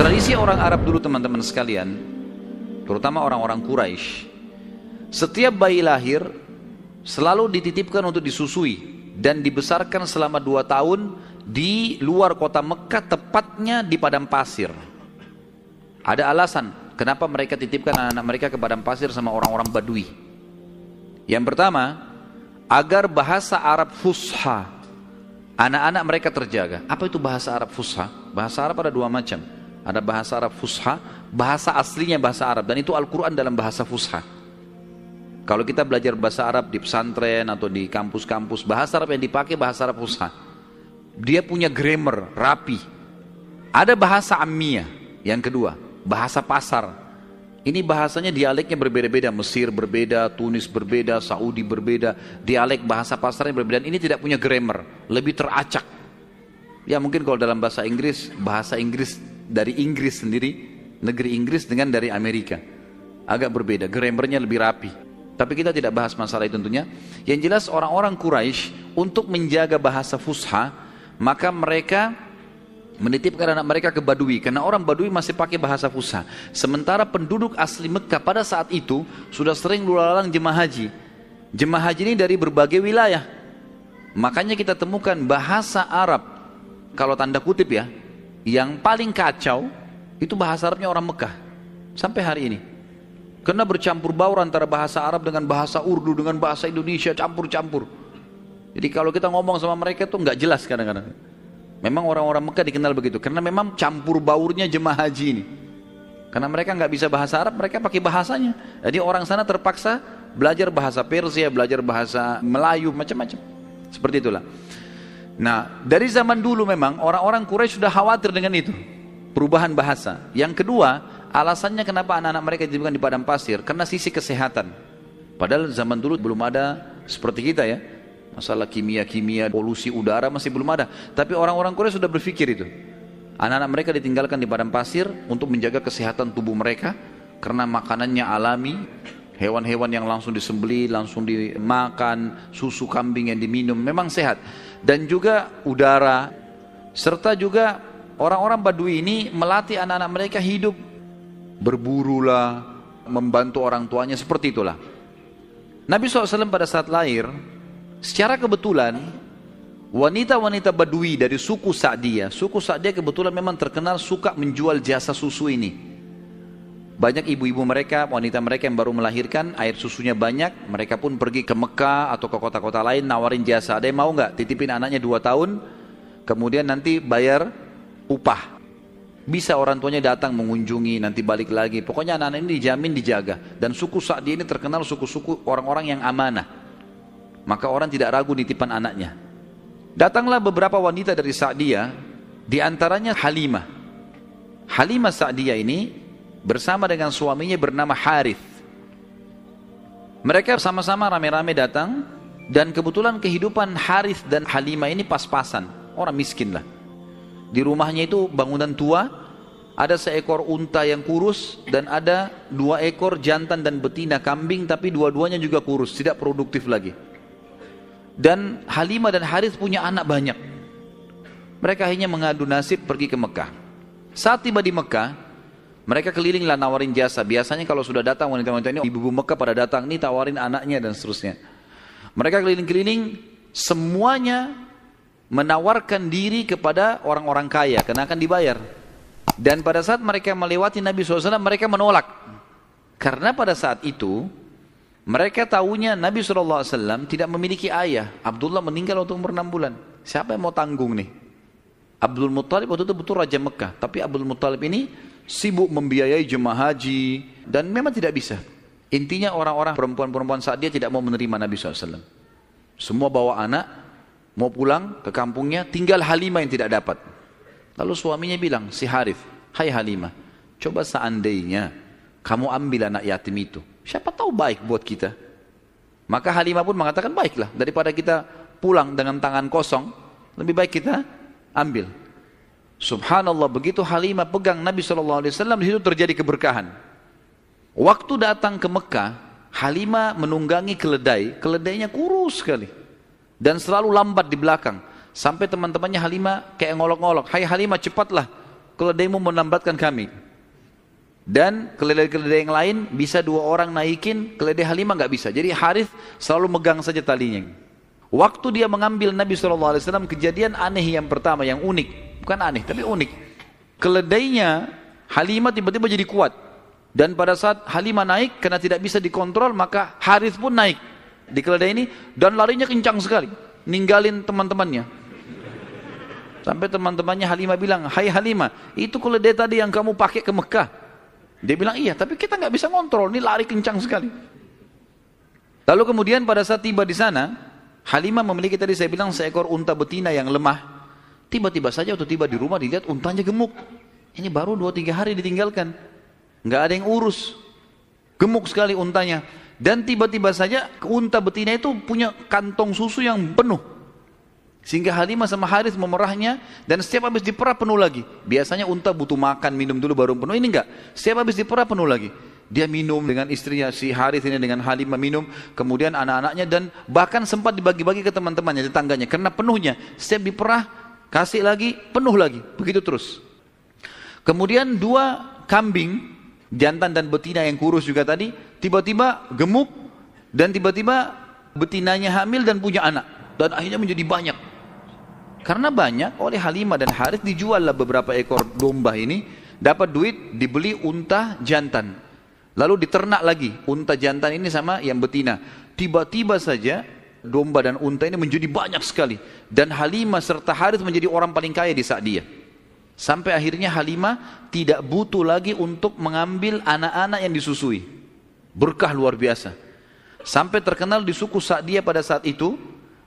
Tradisi orang Arab dulu teman-teman sekalian, terutama orang-orang Quraisy, setiap bayi lahir selalu dititipkan untuk disusui dan dibesarkan selama 2 tahun di luar kota Mekah, tepatnya di padang pasir. Ada alasan kenapa mereka titipkan anak-anak mereka ke padang pasir sama orang-orang Badui. Yang pertama, agar bahasa Arab fusha anak-anak mereka terjaga. Apa itu bahasa Arab fusha? Bahasa Arab ada 2 macam. Ada bahasa Arab fusha, bahasa aslinya bahasa Arab, dan itu Al-Quran dalam bahasa fusha. Kalau kita belajar bahasa Arab di pesantren atau di kampus-kampus, bahasa Arab yang dipakai bahasa Arab fusha. Dia punya grammar, rapi. Ada bahasa ammiyah, yang kedua, bahasa pasar. Ini bahasanya dialeknya berbeda-beda, Mesir berbeda, Tunis berbeda, Saudi berbeda, dialek bahasa pasarnya berbeda. Ini tidak punya grammar, lebih teracak. Ya mungkin kalau dalam bahasa Inggris dari Inggris sendiri, negeri Inggris dengan dari Amerika, agak berbeda, grammarnya lebih rapi. Tapi kita tidak bahas masalah itu tentunya. Yang jelas orang-orang Quraisy untuk menjaga bahasa fusha, maka mereka menitipkan anak mereka ke Badui, karena orang Badui masih pakai bahasa fusha. Sementara penduduk asli Mekah pada saat itu sudah sering lalu-lalang jemaah haji. Jemaah haji ini dari berbagai wilayah. Makanya kita temukan bahasa Arab, kalau tanda kutip ya, yang paling kacau itu bahasa Arabnya orang Mekah sampai hari ini. Karena bercampur baur antara bahasa Arab dengan bahasa Urdu dengan bahasa Indonesia, campur-campur. Jadi kalau kita ngomong sama mereka tuh nggak jelas kadang-kadang. Memang orang-orang Mekah dikenal begitu, karena memang campur baurnya jemaah haji ini. Karena mereka nggak bisa bahasa Arab, mereka pakai bahasanya. Jadi orang sana terpaksa belajar bahasa Persia, belajar bahasa Melayu, macam-macam. Seperti itulah. Nah, dari zaman dulu memang orang-orang Quraisy sudah khawatir dengan itu, perubahan bahasa. Yang kedua, alasannya kenapa anak-anak mereka dititipkan di padang pasir, karena sisi kesehatan. Padahal zaman dulu belum ada seperti kita ya, masalah kimia-kimia, polusi udara masih belum ada. Tapi orang-orang Quraisy sudah berpikir itu. Anak-anak mereka ditinggalkan di padang pasir untuk menjaga kesehatan tubuh mereka, karena makanannya alami, hewan-hewan yang langsung disembelih, langsung dimakan, susu kambing yang diminum, memang sehat. Dan juga udara, serta juga orang-orang Badui ini melatih anak-anak mereka hidup, berburulah, membantu orang tuanya, seperti itulah. Nabi SAW pada saat lahir, secara kebetulan wanita-wanita Badui dari suku Sa'diyah kebetulan memang terkenal suka menjual jasa susu ini. Banyak ibu-ibu mereka, wanita mereka yang baru melahirkan, air susunya banyak, mereka pun pergi ke Mekah atau ke kota-kota lain nawarin jasa. Ada yang mau nggak titipin anaknya 2 tahun, kemudian nanti bayar upah. Bisa orang tuanya datang mengunjungi, nanti balik lagi. Pokoknya anak-anak ini dijamin dijaga. Dan suku Sa'di ini terkenal suku-suku orang-orang yang amanah. Maka orang tidak ragu nitipan anaknya. Datanglah beberapa wanita dari Sa'diyah, di antaranya Halimah. Halimah Sa'diyah ini bersama dengan suaminya bernama Harith. Mereka sama-sama rame-rame datang, dan kebetulan kehidupan Harith dan Halimah ini pas-pasan, orang miskin lah. Di rumahnya itu bangunan tua, ada seekor unta yang kurus, dan ada 2 ekor jantan dan betina kambing, tapi dua-duanya juga kurus, tidak produktif lagi. Dan Halimah dan Harith punya anak banyak. Mereka akhirnya mengadu nasib pergi ke Mekah. Saat tiba di Mekah, mereka kelilinglah nawarin jasa. Biasanya kalau sudah datang wanita-wanita ini, ibu-ibu Mekah pada datang, nih tawarin anaknya dan seterusnya. Mereka keliling-keliling, semuanya menawarkan diri kepada orang-orang kaya, karena akan dibayar. Dan pada saat mereka melewati Nabi SAW, mereka menolak. Karena pada saat itu, mereka tahunya Nabi SAW tidak memiliki ayah. Abdullah meninggal waktu umur 6 bulan. Siapa yang mau tanggung nih? Abdul Muttalib waktu itu betul Raja Mekah, tapi Abdul Muttalib ini sibuk membiayai jemaah haji dan memang tidak bisa. Intinya orang-orang perempuan-perempuan saat dia tidak mau menerima Nabi SAW. Semua bawa anak, mau pulang ke kampungnya, tinggal Halimah yang tidak dapat. Lalu suaminya bilang, si Harith, hai Halimah, coba seandainya kamu ambil anak yatim itu, siapa tahu baik buat kita. Maka Halimah pun mengatakan, baiklah, daripada kita pulang dengan tangan kosong, lebih baik kita ambil. Subhanallah, begitu Halimah pegang Nabi SAW, di situ terjadi keberkahan. Waktu datang ke Mekah, Halimah menunggangi keledai, keledainya kurus sekali, dan selalu lambat di belakang. Sampai teman-temannya Halimah kayak ngolok-ngolok, hai Halimah cepatlah, keledaimu melambatkan kami. Dan keledai-keledai yang lain bisa 2 orang naikin, keledai Halimah nggak bisa. Jadi Harith selalu megang saja talinya. Waktu dia mengambil Nabi SAW, kejadian aneh yang pertama, yang unik. Bukan aneh, tapi unik. Keledainya Halimah tiba-tiba jadi kuat. Dan pada saat Halimah naik, karena tidak bisa dikontrol, maka Harith pun naik di keledai ini. Dan larinya kencang sekali, ninggalin teman-temannya. Sampai teman-temannya Halimah bilang, "Hai Halimah, itu keledai tadi yang kamu pakai ke Mekah." Dia bilang, "Iya, tapi kita nggak bisa kontrol, ini lari kencang sekali." Lalu kemudian pada saat tiba di sana, Halimah memiliki tadi saya bilang seekor unta betina yang lemah. Tiba-tiba saja waktu tiba di rumah dilihat untanya gemuk. Ini baru 2-3 hari ditinggalkan, nggak ada yang urus, gemuk sekali untanya. Dan tiba-tiba saja unta betina itu punya kantong susu yang penuh. Sehingga Halimah sama Harith memerahnya, dan setiap habis diperah penuh lagi. Biasanya unta butuh makan, minum dulu baru penuh, ini enggak. Setiap habis diperah penuh lagi. Dia minum dengan istrinya, si Harith ini dengan Halimah minum, kemudian anak-anaknya, dan bahkan sempat dibagi-bagi ke teman-temannya, tetangganya, karena penuhnya. Setiap diperah, kasih lagi, penuh lagi, begitu terus. Kemudian 2 kambing, jantan dan betina yang kurus juga tadi, tiba-tiba gemuk, dan tiba-tiba betinanya hamil dan punya anak. Dan akhirnya menjadi banyak. Karena banyak, oleh Halimah dan Harith dijuallah beberapa ekor domba ini, dapat duit, dibeli unta jantan. Lalu diternak lagi unta jantan ini sama yang betina. Tiba-tiba saja domba dan unta ini menjadi banyak sekali. Dan Halimah serta Harith menjadi orang paling kaya di Sa'diyah. Sampai akhirnya Halimah tidak butuh lagi untuk mengambil anak-anak yang disusui. Berkah luar biasa. Sampai terkenal di suku Sa'diyah pada saat itu,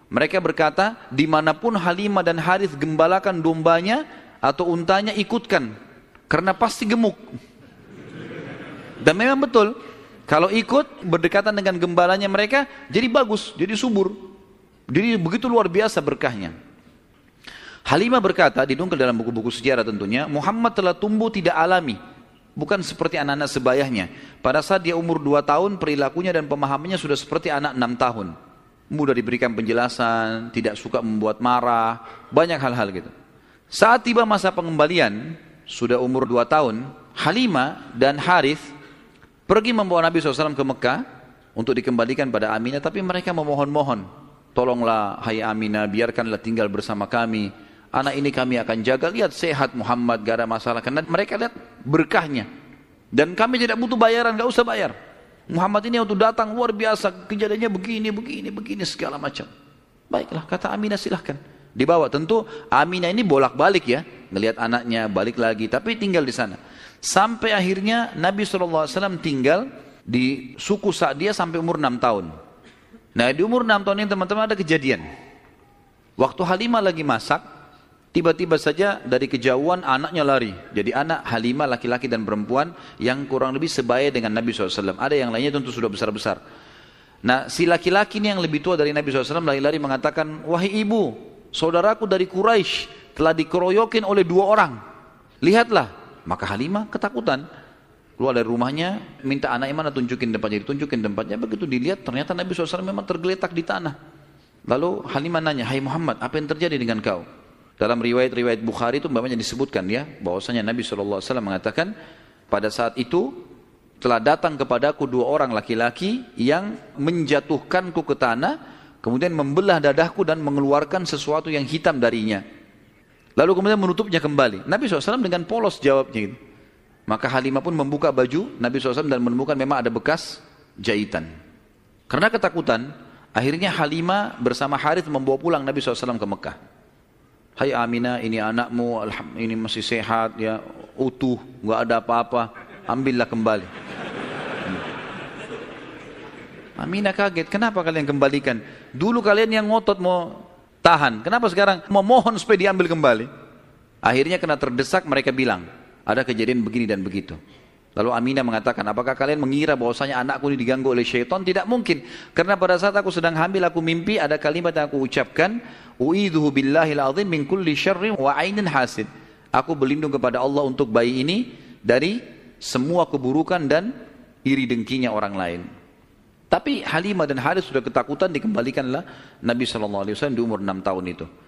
mereka berkata, dimanapun Halimah dan Harith gembalakan dombanya atau untanya, ikutkan, karena pasti gemuk. Dan memang betul, kalau ikut berdekatan dengan gembalanya mereka, jadi bagus, jadi subur. Jadi begitu luar biasa berkahnya. Halimah berkata, didongkel dalam buku-buku sejarah tentunya, Muhammad telah tumbuh tidak alami, bukan seperti anak-anak sebayahnya. Pada saat dia umur 2 tahun, perilakunya dan pemahamannya sudah seperti anak 6 tahun. Mudah diberikan penjelasan, tidak suka membuat marah, banyak hal-hal gitu. Saat tiba masa pengembalian, sudah umur 2 tahun, Halimah dan Harith pergi membawa Nabi SAW ke Mekah untuk dikembalikan pada Aminah, tapi mereka memohon-mohon, "Tolonglah hai Aminah, biarkanlah tinggal bersama kami. Anak ini kami akan jaga, lihat sehat Muhammad, gak ada masalah." Karena mereka lihat berkahnya. Dan kami tidak butuh bayaran, gak usah bayar. Muhammad ini waktu datang luar biasa, kejadiannya begini, segala macam. Baiklah, kata Aminah, silahkan dibawa. Tentu Aminah ini bolak-balik ya, ngelihat anaknya, balik lagi, tapi tinggal di sana. Sampai akhirnya Nabi SAW tinggal di suku Sa'diyah sampai umur 6 tahun. Nah, di umur 6 tahun ini teman-teman ada kejadian. Waktu Halimah lagi masak, tiba-tiba saja dari kejauhan anaknya lari. Jadi anak Halimah laki-laki dan perempuan yang kurang lebih sebaya dengan Nabi SAW. Ada yang lainnya tentu sudah besar-besar. Nah, si laki-laki ini yang lebih tua dari Nabi SAW lari-lari mengatakan, "Wahai ibu, saudaraku dari Quraisy telah dikeroyokin oleh 2 orang. Lihatlah." Maka Halimah ketakutan. Keluar dari rumahnya, minta anaknya mana, tunjukin tempatnya. Ditunjukin tempatnya, begitu dilihat ternyata Nabi SAW memang tergeletak di tanah. Lalu Halimah nanya, "Hai Muhammad, apa yang terjadi dengan kau?" Dalam riwayat-riwayat Bukhari itu umpamanya disebutkan ya, bahwasanya Nabi SAW mengatakan, pada saat itu telah datang kepadaku 2 orang laki-laki yang menjatuhkanku ke tanah, kemudian membelah dadahku dan mengeluarkan sesuatu yang hitam darinya. Lalu kemudian menutupnya kembali. Nabi SAW dengan polos jawabnya gitu. Maka Halimah pun membuka baju Nabi SAW dan menemukan memang ada bekas jahitan. Karena ketakutan, akhirnya Halimah bersama Harith membawa pulang Nabi SAW ke Mekah. "Hai Aminah, ini anakmu, ini masih sehat ya, utuh, nggak ada apa-apa, ambillah kembali." Aminah kaget, "Kenapa kalian kembalikan? Dulu kalian yang ngotot mau tahan, kenapa sekarang mau mohon supaya diambil kembali?" Akhirnya kena terdesak, mereka bilang, "Ada kejadian begini dan begitu." Lalu Aminah mengatakan, "Apakah kalian mengira bahwasanya anakku ini diganggu oleh syaitan?" Tidak mungkin, karena pada saat aku sedang hamil, aku mimpi ada kalimat yang aku ucapkan, "U'idzuhu billahil azim min kulli syarrin wa ainin hasid." Aku berlindung kepada Allah untuk bayi ini dari semua keburukan dan iri dengkinya orang lain. Tapi Halimah dan Harith sudah ketakutan, dikembalikanlah Nabi SAW di umur 6 tahun itu.